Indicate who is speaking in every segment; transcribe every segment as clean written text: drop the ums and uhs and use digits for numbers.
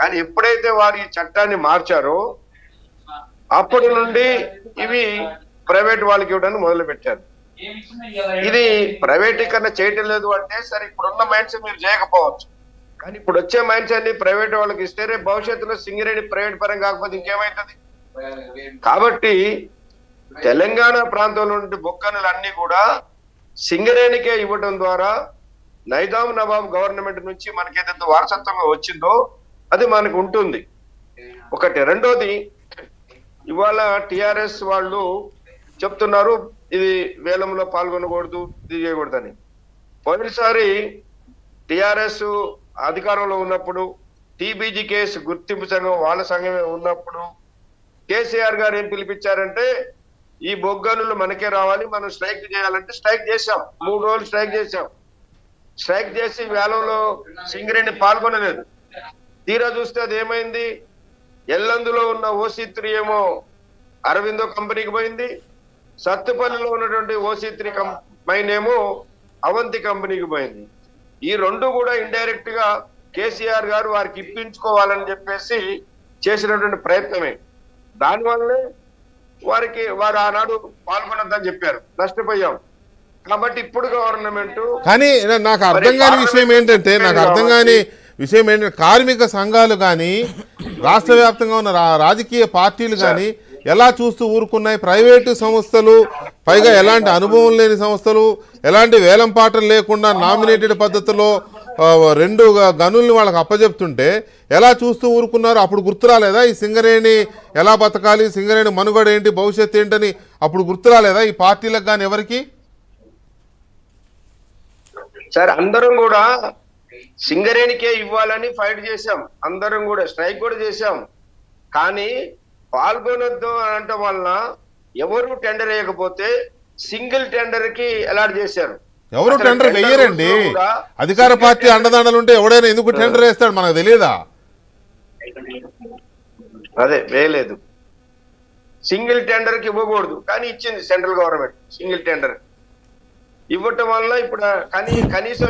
Speaker 1: కానీ ఎప్పుడైతే వారు ఈ చట్టాన్ని మార్చారో అప్పటి నుండి ఇవి ప్రైవేట్ వాళ్ళకి ఇవ్వడానికి మొదలు పెట్టారు. ఇది ప్రైవేటీకరణ చేయటం లేదు అంటే సరే, ఇప్పుడున్న మైండ్స్ మీరు చేయకపోవచ్చు, కానీ ఇప్పుడు వచ్చే మైండ్స్ అన్ని ప్రైవేట్ వాళ్ళకి ఇస్తేనే భవిష్యత్తులో సింగరేణి ప్రైవేట్ పరం కాకపోతే ఇంకేమైతుంది. కాబట్టి తెలంగాణ ప్రాంతంలో నుండి బొక్కనులు అన్ని కూడా సింగరేణికే ఇవ్వడం ద్వారా నైజాం నవాబ్ గవర్నమెంట్ నుంచి మనకి ఏదైతే వారసత్వంగా వచ్చిందో అది మనకు ఉంటుంది. ఒకటి. రెండోది, ఇవాళ టిఆర్ఎస్ వాళ్ళు చెప్తున్నారు ఇది వేలంలో పాల్గొనకూడదు, ఇది చేయకూడదని. పోయినసారి టిఆర్ఎస్ అధికారంలో ఉన్నప్పుడు టీబీజీ కేసు గుర్తింపు సంఘం వాళ్ళ సంఘమే ఉన్నప్పుడు కేసీఆర్ గారు ఏం పిలిపించారంటే ఈ బొగ్గనులు మనకే రావాలి, మనం స్ట్రైక్ చేయాలంటే స్ట్రైక్ చేశాం. 3 రోజులు స్ట్రైక్ చేశాం. స్ట్రైక్ చేసి వేలంలో సింగరేణి పాల్గొనలేదు. తీరా చూస్తే అది ఏమైంది, ఎల్లందులో ఉన్న ఓసీ3 ఏమో అరవిందో కంపెనీకి పోయింది, సత్తుపల్లిలో ఉన్నటువంటి ఓసీ3 మైన్ ఏమో అవంతి కంపెనీకి పోయింది. ఈ రెండు కూడా ఇండైరెక్ట్ గా కేసీఆర్ గారు వారికి ఇప్పించుకోవాలని చెప్పేసి చేసినటువంటి ప్రయత్నమే. దానివల్లనే వారు ఆనాడు పాల్గొనొద్దని చెప్పారు, నష్టపోయాం. కాబట్టి ఇప్పుడు గవర్నమెంట్
Speaker 2: కానీ నాకు అర్థం కాని విషయం ఏంటంటే కార్మిక సంఘాలు కానీ రాష్ట్ర వ్యాప్తంగా ఉన్న రాజకీయ పార్టీలు కానీ ఎలా చూస్తూ ఊరుకున్నాయి? ప్రైవేటు సంస్థలు, పైగా ఎలాంటి అనుభవం లేని సంస్థలు, ఎలాంటి వేలం పాటలు లేకుండా నామినేటెడ్ పద్ధతిలో 2 గనుల్ని వాళ్ళకి అప్పచెప్తుంటే ఎలా చూస్తూ ఊరుకున్నారు? అప్పుడు గుర్తురాలేదా ఈ సింగరేణి ఎలా బతకాలి, సింగరేణి మనుగడ ఏంటి, భవిష్యత్తు ఏంటని అప్పుడు గుర్తురాలేదా ఈ పార్టీలకు కానీ ఎవరికి?
Speaker 1: సార్, అందరం కూడా సింగరేణికే ఇవ్వాలని ఫైట్ చేశాం, అందరం కూడా స్ట్రైక్ కూడా చేశాం. కానీ పాల్గొనొద్దు అనటం వలన ఎవరు టెండర్ వేయకపోతే సింగిల్ టెండర్ కి అలాట్ చేశారు.
Speaker 2: ఎవరు టెండర్ వెయ్యరండి. అధికార పార్టీ అండదండలు ఉంటే ఎవడైనా ఎందుకు టెండర్ వేస్తాడు మనకు తెలియదా?
Speaker 1: అదే వేయలేదు, సింగిల్ టెండర్ కి ఇవ్వకూడదు కానీ ఇచ్చింది సెంట్రల్ గవర్నమెంట్. సింగిల్ టెండర్ ఇవ్వటం వల్ల ఇప్పుడు కనీసం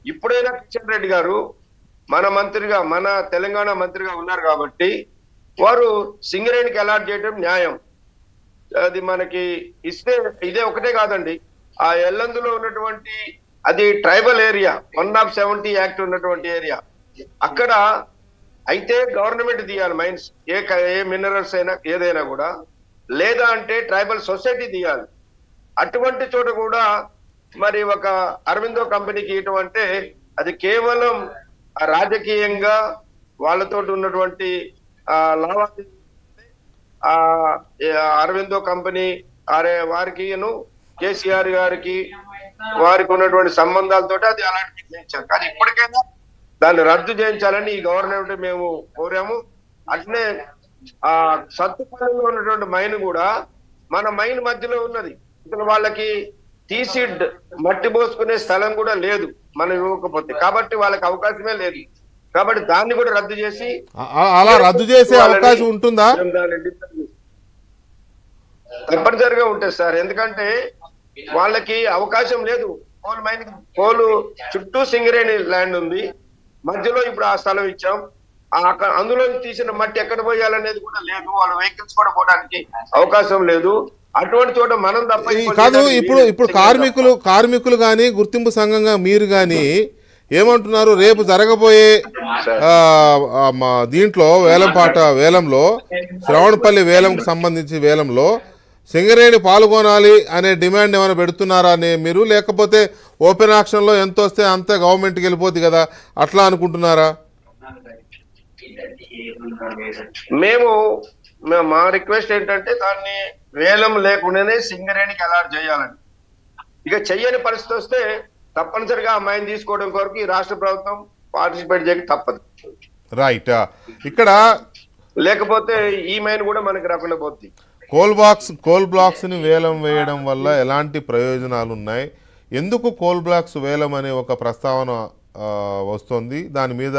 Speaker 1: ఇప్పుడైనా కిషన్ రెడ్డి గారు మన మంత్రిగా, మన తెలంగాణ మంత్రిగా ఉన్నారు కాబట్టి వారు సింగరేణికి అలాట్ చేయడం న్యాయం. అది మనకి ఇస్తే ఇదే ఒకటే కాదండి, ఆ ఎల్లందులో ఉన్నటువంటి అది ట్రైబల్ ఏరియా, 170 యాక్ట్ ఉన్నటువంటి ఏరియా. అక్కడ అయితే గవర్నమెంట్ తీయాలి మైన్స్, ఏ మినరల్స్ అయినా ఏదైనా కూడా, లేదా అంటే ట్రైబల్ సొసైటీ తీయాలి. అటువంటి చోట కూడా మరి ఒక అరవిందో కంపెనీకి ఇవ్వటం అంటే అది కేవలం రాజకీయంగా వాళ్ళతో ఉన్నటువంటి లావాదేవీ. అరవిందో కంపెనీ వారికి కేసీఆర్ గారికి వారికి ఉన్నటువంటి సంబంధాలతో అది అలాంటి చేయించారు. కానీ ఇప్పటికైనా దాన్ని రద్దు చేయించాలని ఈ గవర్నమెంట్ మేము కోరాము. అట్లనే ఆ సత్తుపల్లిలో ఉన్నటువంటి మైన్ కూడా మన మైన్ మధ్యలో ఉన్నది, ఇక్కడ వాళ్ళకి తీసి మట్టి పోసుకునే స్థలం కూడా లేదు మనం ఇవ్వకపోతే, కాబట్టి వాళ్ళకి అవకాశమే లేదు. కాబట్టి దాన్ని కూడా రద్దు చేసి
Speaker 2: అలా రద్దు చేసే అవకాశం ఉంటుందా?
Speaker 1: తప్పనిసరిగా ఉంటుంది సార్, ఎందుకంటే వాళ్ళకి అవకాశం లేదు. కోల్ మైన్, కోలు చుట్టూ సింగరేణి ల్యాండ్ ఉంది, మధ్యలో ఇప్పుడు ఆ స్థలం ఇచ్చాం. అందులో తీసిన మట్టి ఎక్కడ పోయాలనేది కూడా లేదు, వాళ్ళ వెహికల్స్ కూడా పోవడానికి అవకాశం లేదు. అటువంటి చోట మనం తప్ప
Speaker 2: కాదు. ఇప్పుడు కార్మికులు కానీ గుర్తింపు సంఘంగా మీరు కానీ ఏమంటున్నారు? రేపు జరగబోయే దీంట్లో వేలంలో శ్రవణపల్లి వేలంకు సంబంధించి వేలంలో సింగరేణి పాల్గొనాలి అనే డిమాండ్ ఏమైనా పెడుతున్నారా మీరు, లేకపోతే ఓపెన్ ఆక్షన్లో ఎంత వస్తే అంతే గవర్నమెంట్కి వెళ్ళిపోతుంది కదా అట్లా అనుకుంటున్నారా?
Speaker 1: మా రిక్వెస్ట్ ఏంటంటే దాన్ని వేలం లేకుండానే సింగరేణికి అలాట్ చేయాలని. ఇక చెయ్యని పరిస్థితి వస్తే తప్పనిసరిగా ఆ మైన్ తీసుకోవడం కొరకు ఈ రాష్ట్ర ప్రభుత్వం పార్టిసిపేట్ చేయక తప్పదు.
Speaker 2: రైట్. ఇక్కడ
Speaker 1: లేకపోతే ఈ మైన్ కూడా మనకి రాకుండా పోతుంది.
Speaker 2: కోల్ బ్లాక్స్ ని వేలం వేయడం వల్ల ఎలాంటి ప్రయోజనాలు ఉన్నాయి? ఎందుకు కోల్ బ్లాక్స్ వేలం అనే ఒక ప్రస్తావన వస్తుంది? దాని మీద